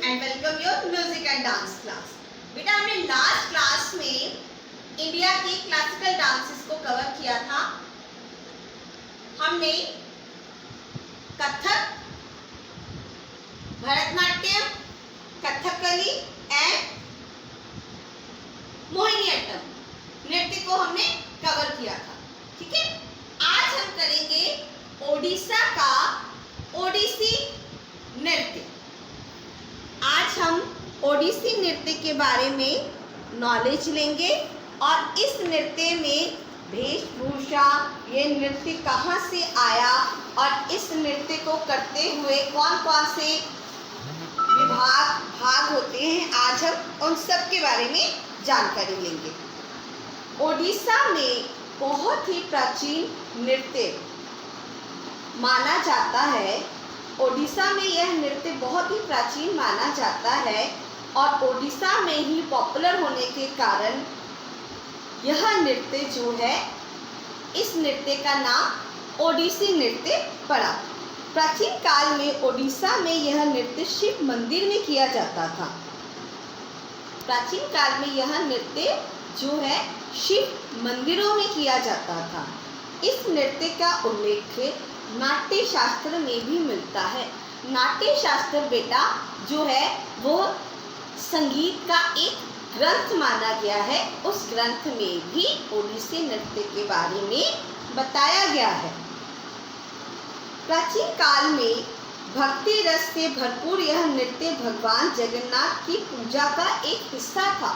And welcome your music and dance class. बेटा हमने last class में इंडिया की क्लासिकल डांसेस को कवर किया था। हमने कथक, भरतनाट्यम, कथकली एंड मोहिनीअट्टम नृत्य को हमने कवर किया था। ठीक है, आज हम करेंगे ओडिशा का ओडिसी नृत्य। आज हम ओडिसी नृत्य के बारे में नॉलेज लेंगे और इस नृत्य में वेशभूषा, ये नृत्य कहाँ से आया और इस नृत्य को करते हुए कौन कौन से भाग होते हैं, आज हम उन सब के बारे में जानकारी लेंगे। ओडिशा में बहुत ही प्राचीन नृत्य माना जाता है। ओडिशा में यह नृत्य बहुत ही प्राचीन माना जाता है और ओडिशा में ही पॉपुलर होने के कारण यह नृत्य जो है, इस नृत्य का नाम ओडिसी नृत्य पड़ा। प्राचीन काल में ओडिशा में यह नृत्य शिव मंदिर में किया जाता था। प्राचीन काल में यह नृत्य जो है शिव मंदिरों में किया जाता था। इस नृत्य का उल्लेख नाट्य शास्त्र में भी मिलता है। नाट्य शास्त्र बेटा जो है वो संगीत का एक ग्रंथ माना गया है। उस ग्रंथ में भी ओडिसी नृत्य के बारे में बताया गया है। प्राचीन काल में भक्ति रस से भरपूर यह नृत्य भगवान जगन्नाथ की पूजा का एक हिस्सा था।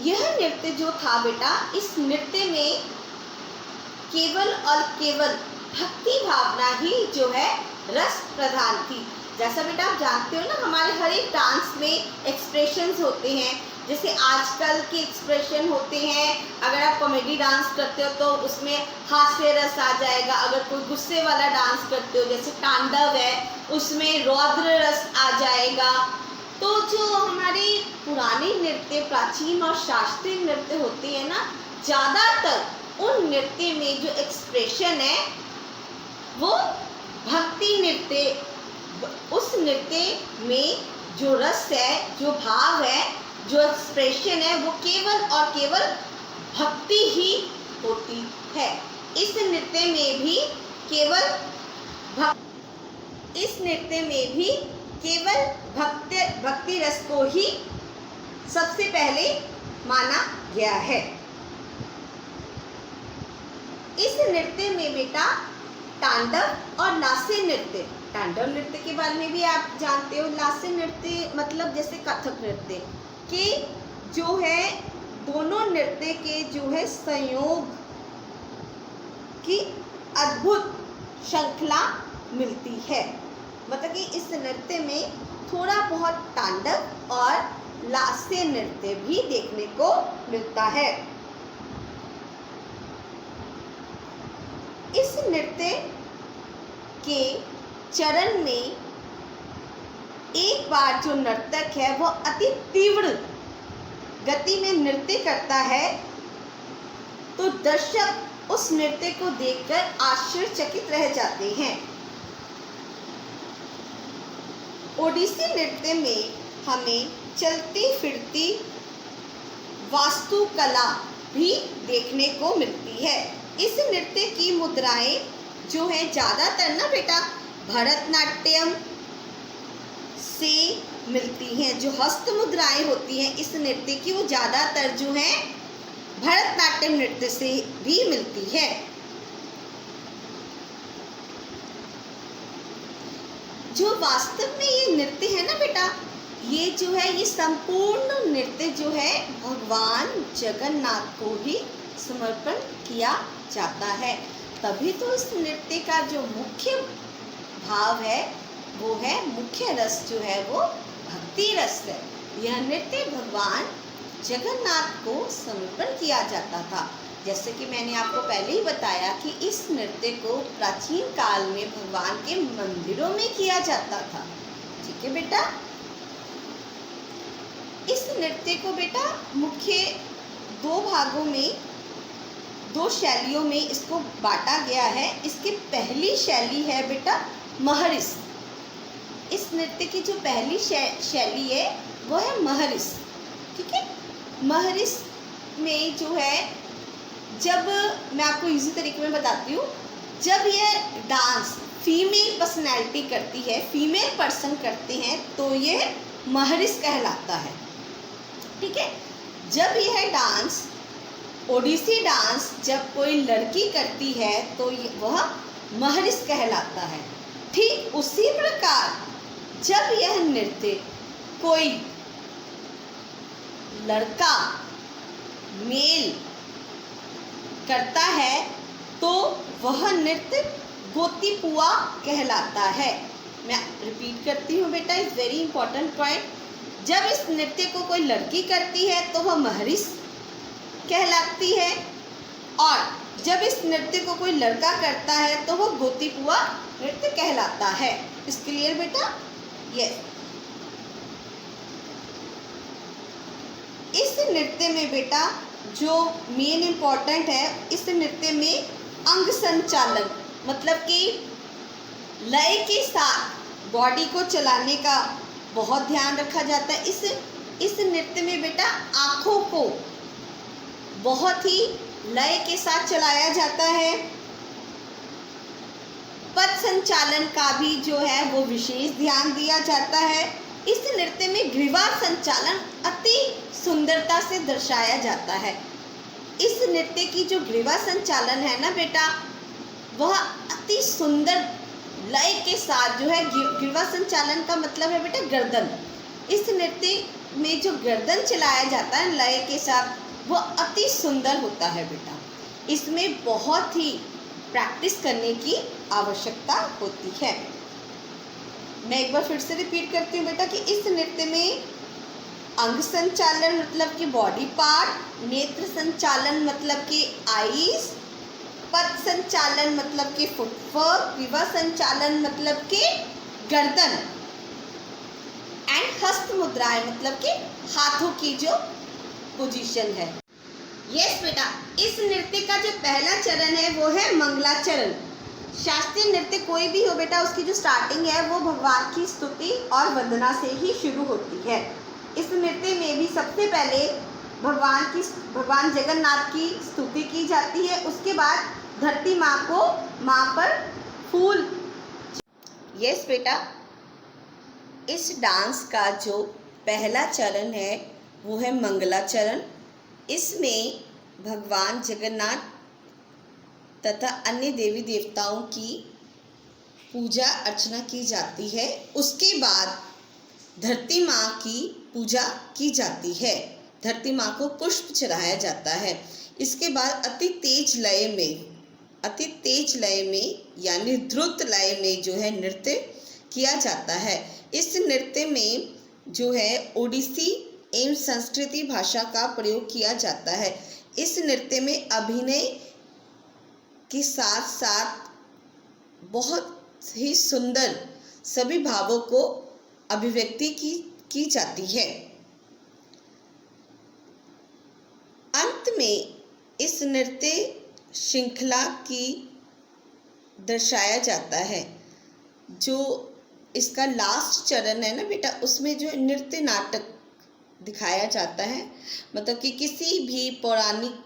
यह नृत्य जो था बेटा, इस नृत्य में केवल और केवल भक्ति भावना ही जो है रस प्रधान थी। जैसा बेटा आप जानते हो ना, हमारे हर एक डांस में एक्सप्रेशंस होते हैं। जैसे आजकल के एक्सप्रेशन होते हैं, अगर आप कॉमेडी डांस करते हो तो उसमें हास्य रस आ जाएगा। अगर कोई गुस्से वाला डांस करते हो जैसे तांडव है, उसमें रौद्र रस आ जाएगा। तो जो हमारे पुराने नृत्य, प्राचीन और शास्त्रीय नृत्य होते हैं ना, ज़्यादातर उन नृत्य में जो एक्सप्रेशन है वो भक्ति नृत्य, उस नृत्य में जो रस है, जो भाव है, जो एक्सप्रेशन है, वो केवल और केवल भक्ति ही होती है। इस नृत्य में भी केवल भक्ति रस को ही सबसे पहले माना गया है। इस नृत्य में बेटा तांडव और लास्य नृत्य, तांडव नृत्य के बारे में भी आप जानते हो। लास्य नृत्य मतलब जैसे कथक नृत्य के जो है, दोनों नृत्य के जो है संयोग की अद्भुत श्रृंखला मिलती है। मतलब कि इस नृत्य में थोड़ा बहुत तांडव और लास्य नृत्य भी देखने को मिलता है। इस नृत्य के चरण में एक बार जो नर्तक है वो अति तीव्र गति में नृत्य करता है तो दर्शक उस नृत्य को देखकर आश्चर्यचकित रह जाते हैं। ओडिसी नृत्य में हमें चलती फिरती वास्तुकला भी देखने को मिलती है। इस नृत्य की मुद्राएं जो है ज़्यादातर ना बेटा भरतनाट्यम से मिलती हैं। जो हस्त मुद्राएं होती हैं इस नृत्य की, वो ज़्यादातर जो है भरतनाट्यम नृत्य से भी मिलती है। जो वास्तव में ये नृत्य है ना बेटा, ये जो है, ये संपूर्ण नृत्य जो है भगवान जगन्नाथ को ही समर्पण किया जाता है। तभी तो इस नृत्य का जो मुख्य भाव है वो है, मुख्य रस जो है वो भक्ति रस है। यह नृत्य भगवान जगन्नाथ को समर्पण किया जाता था। जैसे कि मैंने आपको पहले ही बताया कि इस नृत्य को प्राचीन काल में भगवान के मंदिरों में किया जाता था। ठीक है बेटा, इस नृत्य को बेटा मुख्य दो भागों में, दो शैलियों में इसको बांटा गया है। इसकी पहली शैली है बेटा महरिस। इस नृत्य की जो पहली शैली है वो है महरिस। ठीक है, महरिस में जो है, जब मैं आपको इजी तरीके में बताती हूँ, जब यह डांस फीमेल पर्सनैलिटी करती है, फीमेल पर्सन करते हैं, तो यह महरिस कहलाता है। ठीक है, जब यह डांस, ओडिसी डांस जब कोई लड़की करती है तो वह महरिस कहलाता है। ठीक उसी प्रकार जब यह नृत्य कोई लड़का, मेल करता है तो वह नृत्य गोतीपुआ कहलाता है। मैं रिपीट करती हूँ बेटा, इज वेरी इंपॉर्टेंट पॉइंट। जब इस नृत्य को कोई लड़की करती है तो वह महरिस कहलाती है, और जब इस नृत्य को कोई लड़का करता है तो वह गोतीपुआ नृत्य कहलाता है। इस क्लियर बेटा? यस। इस नृत्य में बेटा जो मेन इम्पॉर्टेंट है, इस नृत्य में अंग संचालन, मतलब कि लय के साथ बॉडी को चलाने का बहुत ध्यान रखा जाता है। इस नृत्य में बेटा आँखों को बहुत ही लय के साथ चलाया जाता है। पद संचालन का भी जो है वो विशेष ध्यान दिया जाता है। इस नृत्य में ग्रीवा संचालन अति सुंदरता से दर्शाया जाता है। इस नृत्य की जो ग्रीवा संचालन है ना बेटा, वह अति सुंदर लय के साथ जो है, ग्रीवा संचालन का मतलब है बेटा गर्दन। इस नृत्य में जो गर्दन चलाया जाता है लय के साथ, वो अति सुंदर होता है बेटा। इसमें बहुत ही प्रैक्टिस करने की आवश्यकता होती है। मैं एक बार फिर से रिपीट करती हूँ बेटा कि इस नृत्य में अंग संचालन मतलब कि बॉडी पार्ट, नेत्र संचालन मतलब कि आईज, पद संचालन मतलब कि फुटवर्क, ग्रीवा संचालन मतलब कि गर्दन, एंड हस्त मुद्राएं मतलब कि हाथों की जो पोजीशन है। यस बेटा, इस नृत्य का जो पहला चरण है वो है मंगलाचरण। शास्त्रीय नृत्य कोई भी हो बेटा, उसकी जो स्टार्टिंग है वो भगवान की स्तुति और वंदना से ही शुरू होती है। इस नृत्य में भी सबसे पहले भगवान जगन्नाथ की स्तुति की जाती है। उसके बाद धरती माँ को, माँ पर फूल। यस बेटा, इस डांस का जो पहला चरण है वो है मंगलाचरण। इसमें भगवान जगन्नाथ तथा अन्य देवी देवताओं की पूजा अर्चना की जाती है। उसके बाद धरती माँ की पूजा की जाती है, धरती माँ को पुष्प चढ़ाया जाता है। इसके बाद अति तेज लय में यानी द्रुत लय में जो है नृत्य किया जाता है। इस नृत्य में जो है ओडिसी एवं संस्कृति भाषा का प्रयोग किया जाता है। इस नृत्य में अभिनय के साथ साथ बहुत ही सुंदर सभी भावों को अभिव्यक्ति की जाती है। अंत में इस नृत्य श्रृंखला की दर्शाया जाता है। जो इसका लास्ट चरण है ना बेटा, उसमें जो नृत्य नाटक दिखाया जाता है, मतलब कि किसी भी पौराणिक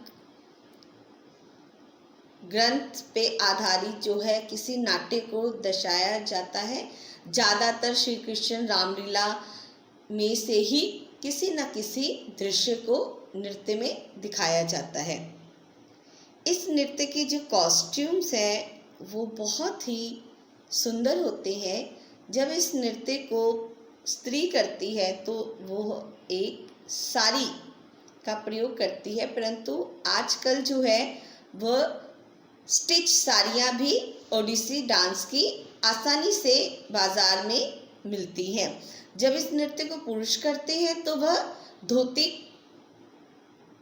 ग्रंथ पे आधारित जो है किसी नाट्य को दर्शाया जाता है। ज़्यादातर श्री कृष्ण रामलीला में से ही किसी न किसी दृश्य को नृत्य में दिखाया जाता है। इस नृत्य के जो कॉस्ट्यूम्स हैं वो बहुत ही सुंदर होते हैं। जब इस नृत्य को स्त्री करती है तो वो एक साड़ी का प्रयोग करती है, परंतु आजकल जो है वह स्टिच साड़ियाँ भी ओडिसी डांस की आसानी से बाज़ार में मिलती हैं। जब इस नृत्य को पुरुष करते हैं तो वह धोती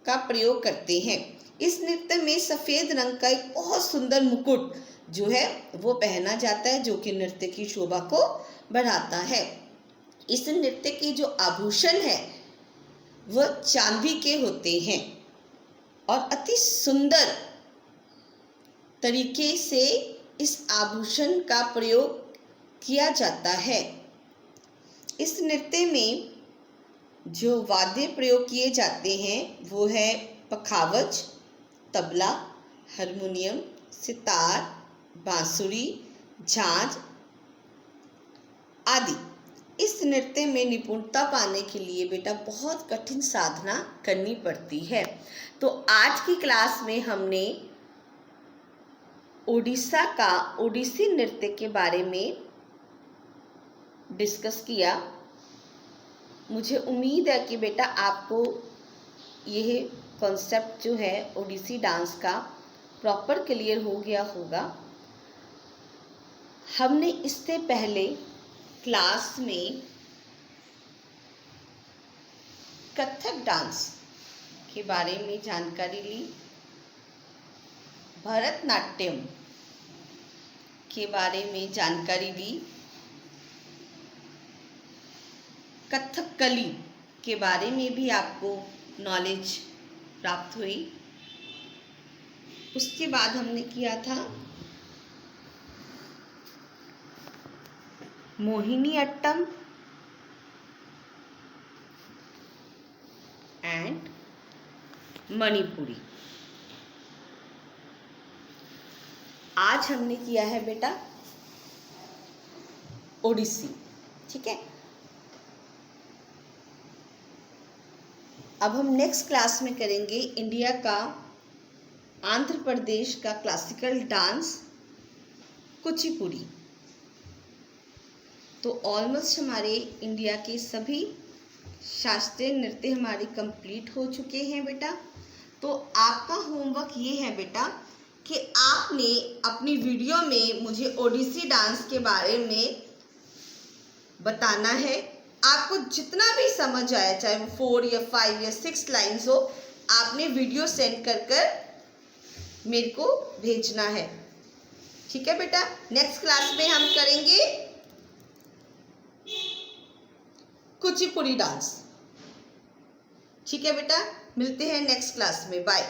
का प्रयोग करते हैं। इस नृत्य में सफ़ेद रंग का एक बहुत सुंदर मुकुट जो है वो पहना जाता है, जो कि नृत्य की शोभा को बढ़ाता है। इस नृत्य के जो आभूषण है वह चांदी के होते हैं और अति सुंदर तरीके से इस आभूषण का प्रयोग किया जाता है। इस नृत्य में जो वाद्य प्रयोग किए जाते हैं वो है पखावज, तबला, हारमोनियम, सितार, बांसुरी, झांझ आदि। इस नृत्य में निपुणता पाने के लिए बेटा बहुत कठिन साधना करनी पड़ती है। तो आज की क्लास में हमने ओडिशा का ओडिसी नृत्य के बारे में डिस्कस किया। मुझे उम्मीद है कि बेटा आपको यह कॉन्सेप्ट जो है ओडिसी डांस का प्रॉपर क्लियर हो गया होगा। हमने इससे पहले क्लास में कथक डांस के बारे में जानकारी ली, भरतनाट्यम के बारे में जानकारी ली, कथकली के बारे में भी आपको नॉलेज प्राप्त हुई। उसके बाद हमने किया था मोहिनीअट्टम एंड मणिपुरी। आज हमने किया है बेटा ओडिसी। ठीक है, अब हम नेक्स्ट क्लास में करेंगे इंडिया का आंध्र प्रदेश का क्लासिकल डांस कुचिपुड़ी। तो ऑलमोस्ट हमारे इंडिया के सभी शास्त्रीय नृत्य हमारे कंप्लीट हो चुके हैं बेटा। तो आपका होमवर्क ये है बेटा कि आपने अपनी वीडियो में मुझे ओडिसी डांस के बारे में बताना है। आपको जितना भी समझ आया, चाहे वो 4 या 5 या 6 लाइन्स हो, आपने वीडियो सेंड कर मेरे को भेजना है। ठीक है बेटा, नेक्स्ट क्लास में हम करेंगे कुचिपुड़ी डांस। ठीक है बेटा, मिलते हैं नेक्स्ट क्लास में। बाय।